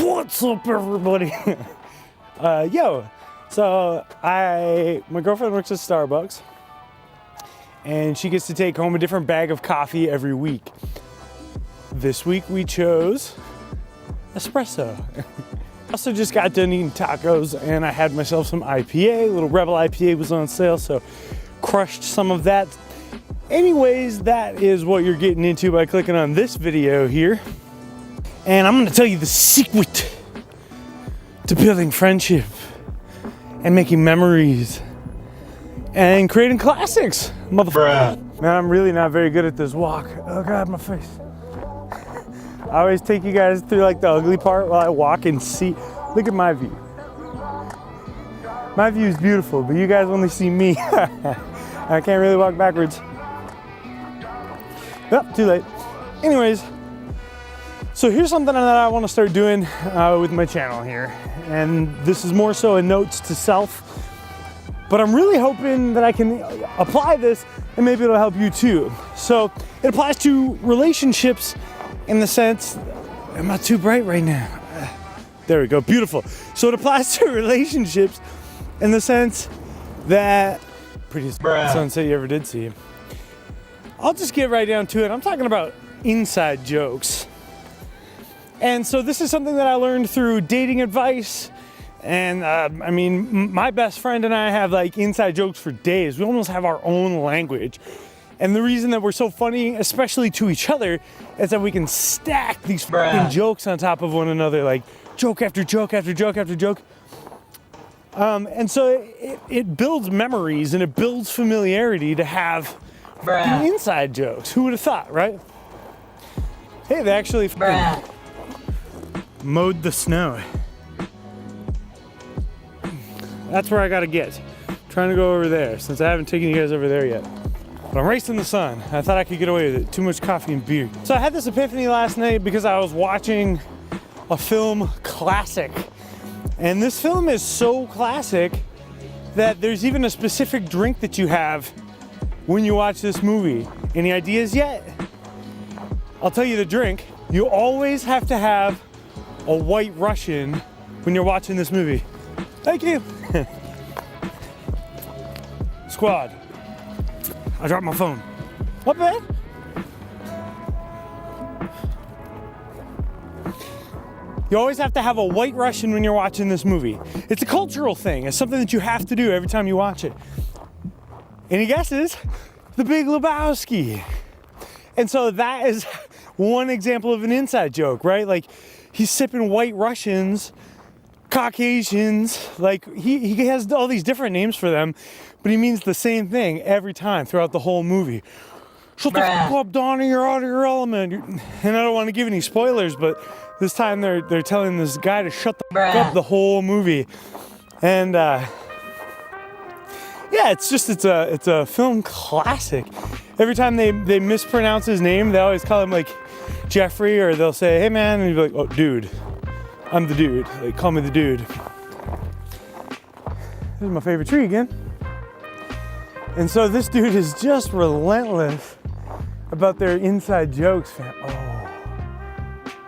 What's up, everybody? So my girlfriend works at Starbucks, and she gets to take home a different bag of coffee every week. This week we chose espresso. I also just got done eating tacos, and I had myself some IPA. Little Rebel IPA was on sale, so crushed some of that. Anyways, that is what you're getting into by clicking on this video here. And I'm gonna tell you the secret to building friendship and making memories and creating classics, motherfucker. Man, I'm really not very good at this walk. Oh God, my face. I always take you guys through like the ugly part while I walk and see. Look at my view. My view is beautiful, but you guys only see me. I can't really walk backwards. Oh, too late. Anyways, so here's something that I want to start doing with my channel here. And this is more so a notes to self, but I'm really hoping that I can apply this and maybe it'll help you too. So it applies to relationships in the sense, I'm not too bright right now. There we go, beautiful. So it applies to relationships in the sense that, prettiest sunset you ever did see. I'll just get right down to it. I'm talking about inside jokes. And so this is something that I learned through dating advice. And I mean, my best friend and I have like inside jokes for days. We almost have our own language. And the reason that we're so funny, especially to each other, is that we can stack these fucking jokes on top of one another, like joke after joke after joke after joke. And so it builds memories and it builds familiarity to have inside jokes. Who would have thought, right? Hey, they actually mowed the snow. That's where I gotta get. I'm trying to go over there since I haven't taken you guys over there yet. But I'm racing the sun. I thought I could get away with it. Too much coffee and beer. So I had this epiphany last night because I was watching a film classic. And this film is so classic that there's even a specific drink that you have when you watch this movie. Any ideas yet? I'll tell you the drink. You always have to have a White Russian when you're watching this movie. Thank you. Squad. I dropped my phone. What, man? You always have to have a White Russian when you're watching this movie. It's a cultural thing. It's something that you have to do every time you watch it. Any guesses? The Big Lebowski. And so that is one example of an inside joke, right? Like he's sipping White Russians, Caucasians, like he has all these different names for them, but he means the same thing every time throughout the whole movie. Shut the fuck up, Donnie, you're out of your element. And I don't want to give any spoilers, but this time they're telling this guy to shut the fuck up the whole movie. And yeah, it's a film classic. Every time they mispronounce his name, they always call him like Jeffrey, or they'll say, hey man, and you'll be like, oh dude, I'm the dude, like call me the dude. This is my favorite tree again. And so this dude is just relentless about their inside jokes.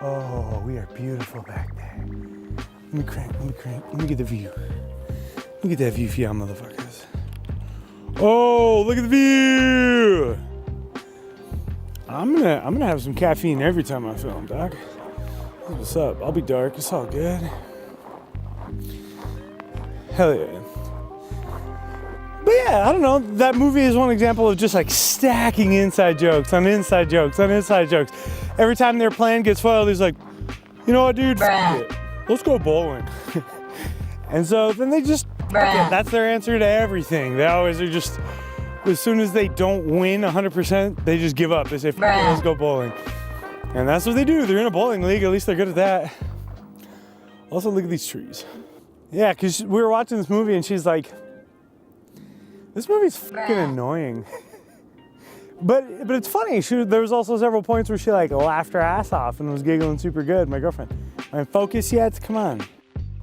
Oh, we are beautiful back there. Let me crank, let me get the view. Look at that view for y'all motherfuckers. Oh, look at the view! I'm gonna have some caffeine every time I film, Doc. What's up? I'll be dark. It's all good. Hell yeah. But yeah, I don't know. That movie is one example of just like stacking inside jokes on inside jokes on inside jokes. Every time their plan gets foiled, he's like, you know what, dude? Fuck it. Let's go bowling. And so then they just, that's their answer to everything. They always are just, as soon as they don't win 100%, they just give up. They say, let's go bowling. And that's what they do. They're in a bowling league. At least they're good at that. Also, look at these trees. Yeah, because we were watching this movie and she's like, this movie's fucking annoying. But it's funny. There was also several points where she like laughed her ass off and was giggling super good. My girlfriend. Am I focused yet? Come on.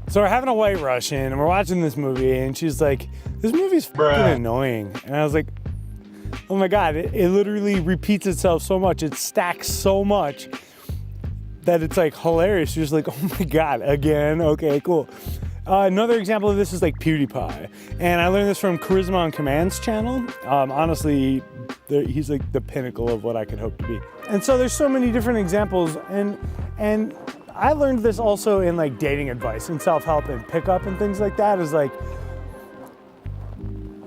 So we're having a White Russian and we're watching this movie and she's like, this movie's fucking annoying. And I was like, oh my God, it literally repeats itself so much. It stacks so much that it's like hilarious. You're just like, oh my God, again, okay, cool. Another example of this is like PewDiePie. And I learned this from Charisma on Command's channel. Honestly, he's like the pinnacle of what I could hope to be. And so there's so many different examples. And I learned this also in like dating advice and self-help and pickup and things like that, is like,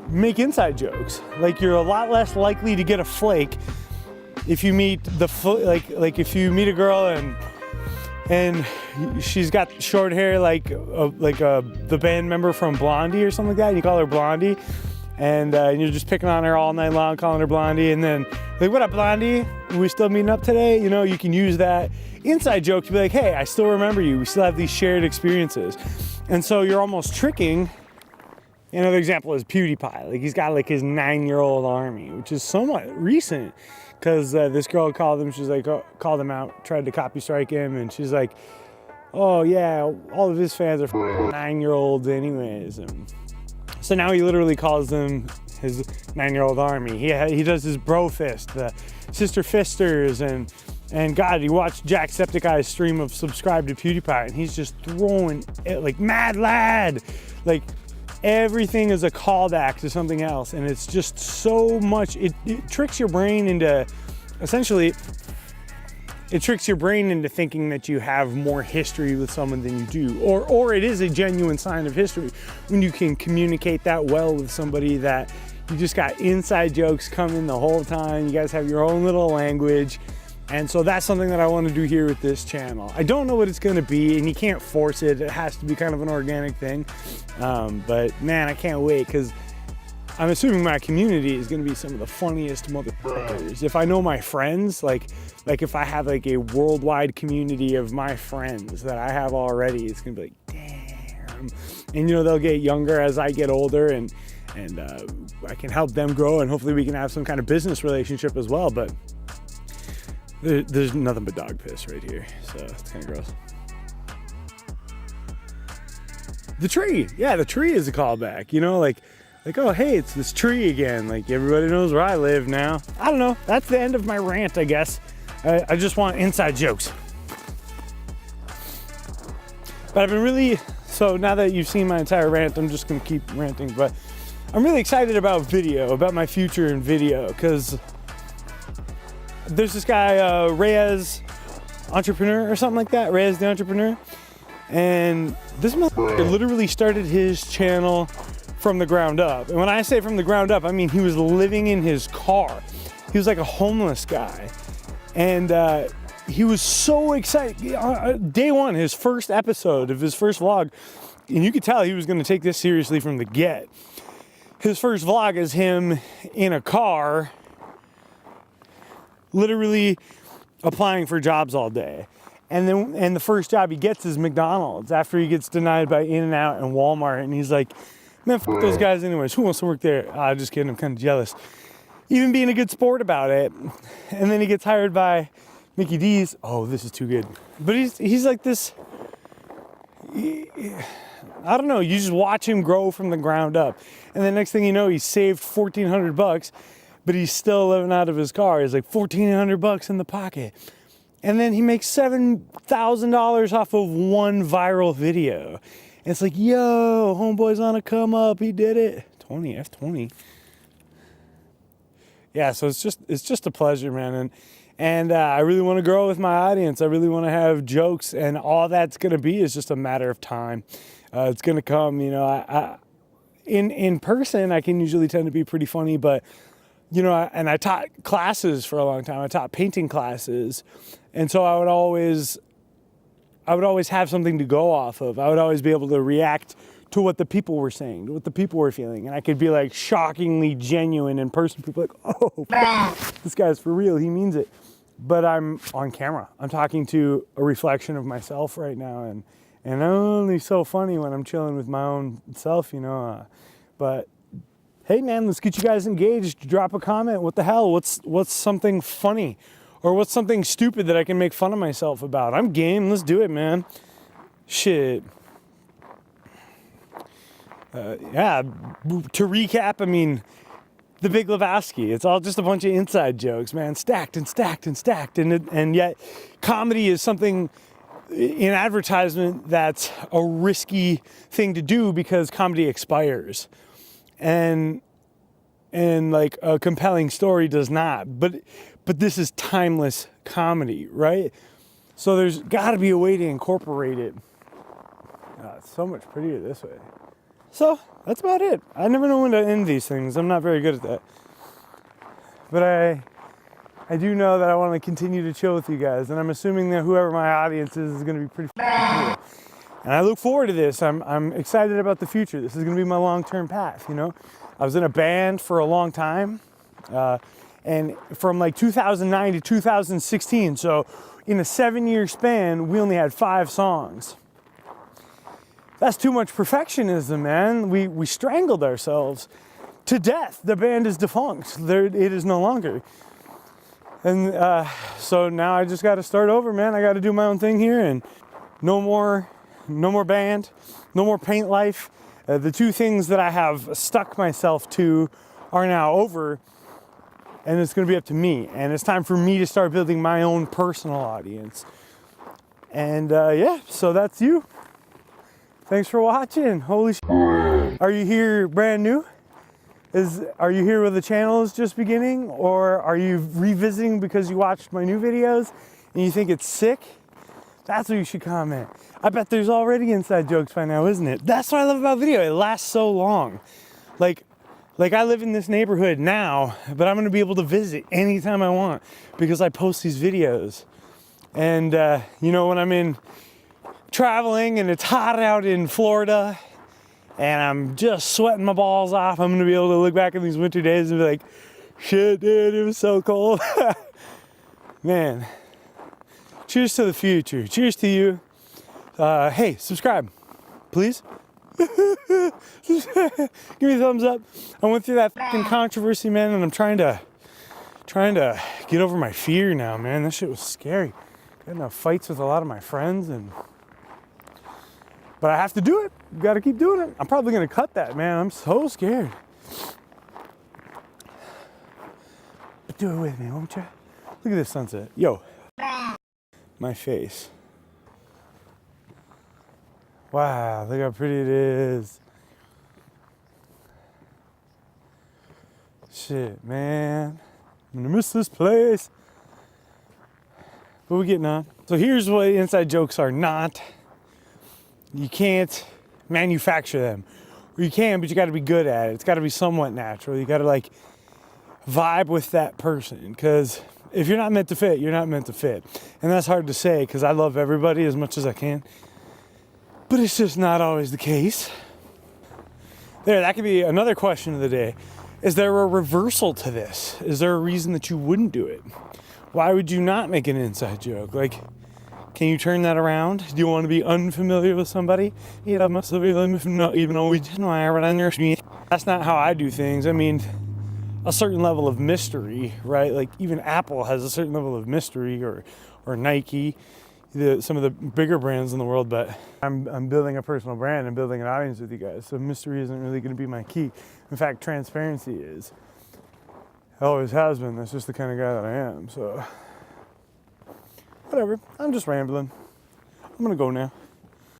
make inside jokes. Like, you're a lot less likely to get a flake if you meet like if you meet a girl and she's got short hair like the band member from Blondie or something like that, and you call her Blondie, and you're just picking on her all night long, calling her Blondie, and then like, what up, Blondie? We still meeting up today? You know, you can use that inside joke to be like, hey, I still remember you. We still have these shared experiences. And so you're almost tricking. Another example is PewDiePie. Like, he's got like his 9-year-old army, which is somewhat recent, because this girl called him. She's like, called him out, tried to copy strike him, and she's like, oh yeah, all of his fans are 9-year-olds anyways. And so now he literally calls them his 9-year-old army. He does his bro fist, the sister fisters, and God, you watch Jacksepticeye's stream of subscribe to PewDiePie, and he's just throwing it like mad lad, like. Everything is a callback to something else, and it's just so much, it tricks your brain into, essentially, it tricks your brain into thinking that you have more history with someone than you do, or it is a genuine sign of history when you can communicate that well with somebody, that you just got inside jokes coming the whole time, you guys have your own little language. And so that's something that I want to do here with this channel. I don't know what it's going to be, and you can't force it. It has to be kind of an organic thing. But man, I can't wait, because I'm assuming my community is going to be some of the funniest motherfuckers. If I know my friends, like if I have like a worldwide community of my friends that I have already, it's going to be like, damn. And you know, they'll get younger as I get older, and I can help them grow, and hopefully we can have some kind of business relationship as well. But there's nothing but dog piss right here, so it's kind of gross. The tree, yeah, the tree is a callback, you know, like, oh, hey, it's this tree again. Like, everybody knows where I live now. I don't know. That's the end of my rant, I guess. I just want inside jokes. But I've been really, so now that you've seen my entire rant, I'm just going to keep ranting. But I'm really excited about video, about my future in video, because there's this guy, Reyes Entrepreneur or something like that, Reyes the Entrepreneur. And this motherfucker literally started his channel from the ground up. And when I say from the ground up, I mean he was living in his car. He was like a homeless guy. And he was so excited. Day one, his first episode of his first vlog, and you could tell he was going to take this seriously from the get. His first vlog is him in a car, literally applying for jobs all day. And the first job he gets is McDonald's after he gets denied by In-N-Out and Walmart. And he's like, man, fuck those guys anyways. Who wants to work there? Just kidding. I'm kind of jealous. Even being a good sport about it. And then he gets hired by Mickey D's. Oh, this is too good. But he's like this, I don't know. You just watch him grow from the ground up. And the next thing you know, he's saved $1,400, but he's still living out of his car. He's like $1,400 in the pocket. And then he makes $7,000 off of one viral video. And it's like, yo, homeboy's on a come up. He did it. 20, F20. Yeah, so it's just a pleasure, man. And I really want to grow with my audience. I really want to have jokes, and all that's going to be is just a matter of time. It's going to come, you know. In person, I can usually tend to be pretty funny, but you know, and I taught classes for a long time. I taught painting classes. And so I would always have something to go off of. I would always be able to react to what the people were saying, to what the people were feeling. And I could be like shockingly genuine in person. People are like, oh, this guy's for real. He means it. But I'm on camera. I'm talking to a reflection of myself right now. And I'm only so funny when I'm chilling with my own self, you know. But hey man, let's get you guys engaged. Drop a comment. What the hell? What's something funny? Or what's something stupid that I can make fun of myself about? I'm game. Let's do it, man. Shit. Yeah, to recap, I mean, the Big Lebowski. It's all just a bunch of inside jokes, man, stacked and stacked and stacked. And yet comedy is something in advertisement that's a risky thing to do because comedy expires. And like a compelling story does not. But this is timeless comedy, right? So there's got to be a way to incorporate it. It's so much prettier this way. So that's about it. I never know when to end these things. I'm not very good at that. But I do know that I want to continue to chill with you guys, and I'm assuming that whoever my audience is going to be pretty cool. And I look forward to this. I'm excited about the future. This is going to be my long-term path, you know? I was in a band for a long time, and from like 2009 to 2016, so in a 7-year span, we only had 5 songs. That's too much perfectionism, man. We strangled ourselves to death. The band is defunct. It is no longer. And so now I just got to start over, man. I got to do my own thing here, and no more band, no more paint life. The 2 things that I have stuck myself to are now over, and it's going to be up to me. And it's time for me to start building my own personal audience. And yeah, so that's you. Thanks for watching. Holy shit. Are you here brand new? Are you here where the channel is just beginning? Or are you revisiting because you watched my new videos and you think it's sick? That's what you should comment. I bet there's already inside jokes by now, isn't it? That's what I love about video. It lasts so long. Like I live in this neighborhood now, but I'm gonna be able to visit anytime I want because I post these videos. And you know, when I'm in traveling and it's hot out in Florida and I'm just sweating my balls off, I'm gonna be able to look back at these winter days and be like, shit, dude, it was so cold. Man, cheers to the future. Cheers to you. Hey, subscribe, please. Give me a thumbs up. I went through that fucking controversy, man, and I'm trying to get over my fear now, man. That shit was scary. Got enough fights with a lot of my friends, but I have to do it. Got to keep doing it. I'm probably gonna cut that, man. I'm so scared. But do it with me, won't you? Look at this sunset. Yo, my face. Wow, look how pretty it is. Shit, man. I'm gonna miss this place. What are we getting on? So here's what inside jokes are not. You can't manufacture them. Or you can, but you gotta be good at it. It's gotta be somewhat natural. You gotta like vibe with that person. Because if you're not meant to fit, you're not meant to fit. And that's hard to say because I love everybody as much as I can. But it's just not always the case. There, that could be another question of the day. Is there a reversal to this? Is there a reason that you wouldn't do it? Why would you not make an inside joke? Like, can you turn that around? Do you want to be unfamiliar with somebody? That's not how I do things. I mean, a certain level of mystery, right? Like even Apple has a certain level of mystery, or Nike, some of the bigger brands in the world, but I'm building a personal brand and building an audience with you guys. So mystery isn't really going to be my key. In fact, transparency is. It always has been. That's just the kind of guy that I am. So whatever. I'm just rambling. I'm going to go now.